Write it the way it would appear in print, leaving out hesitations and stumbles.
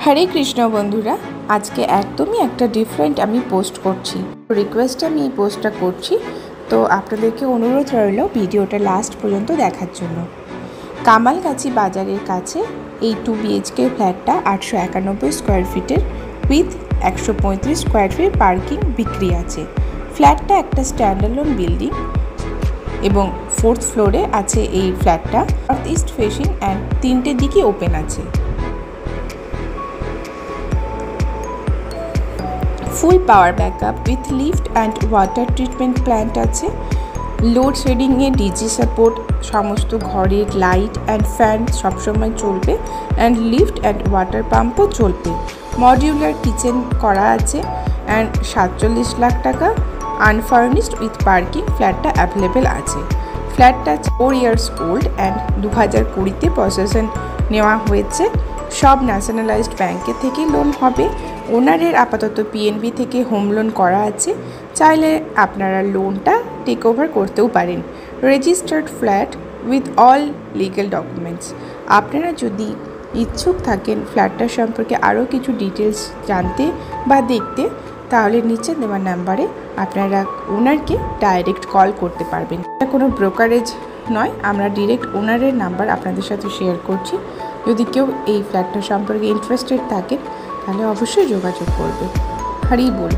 হরে কৃষ্ণ বন্ধুরা, আজকে একদমই একটা ডিফারেন্ট আমি পোস্ট করছি। রিকোয়েস্টে আমি এই পোস্টটা করছি, তো আপনাদেরকে অনুরোধ রইল ভিডিওটা লাস্ট পর্যন্ত দেখার জন্য। কামালগাছি বাজারের কাছে এই 2 BHK ফ্ল্যাটটা 891 স্কোয়ার ফিটের উইথ 135 স্কোয়ার ফিট পার্কিং বিক্রি আছে। ফ্ল্যাটটা একটা স্ট্যান্ডালোন বিল্ডিং এবং 4th ফ্লোরে আছে এই ফ্ল্যাটটা। নর্থ ইস্ট ফেসিং অ্যান্ড 3টে দিকই ওপেন আছে। Full power backup with lift and water treatment plant আছে। লোডশেডিংয়ে ডিজি সাপোর্ট, সমস্ত ঘরের লাইট অ্যান্ড ফ্যান সবসময় চলবে, অ্যান্ড লিফট অ্যান্ড ওয়াটার পাম্পও চলবে। মডিউলার কিচেন করা আছে অ্যান্ড 47 লাখ টাকা আনফার্নিশড উইথ পার্কিং ফ্ল্যাটটা অ্যাভেলেবেল আছে। ফ্ল্যাটটা 4 ইয়ার্স ওল্ড অ্যান্ড 2020-তে পসেশন নেওয়া হয়েছে। সব ন্যাশনালাইজড ব্যাংকের থেকে লোন হবে। ওনারের আপাতত পিএনবি থেকে হোম লোন করা আছে, চাইলে আপনারা লোনটা টেক ওভার করতেও পারেন। Registered flat with all legal documents. আপনারা যদি ইচ্ছুক থাকেন ফ্ল্যাটটার সম্পর্কে আরও কিছু ডিটেলস জানতে বা দেখতে, তাহলে নিচে দেওয়া নাম্বারে আপনারা ওনারকে ডাইরেক্ট কল করতে পারবেন। এটা কোনো ব্রোকারেজ নয়, আমরা ডিরেক্ট ওনারের নাম্বার আপনাদের সাথে শেয়ার করছি। যদি কেউ এই ফ্ল্যাটটা সম্পর্কে ইন্টারেস্টেড থাকেন তাহলে অবশ্যই যোগাযোগ করবে। হরি বল।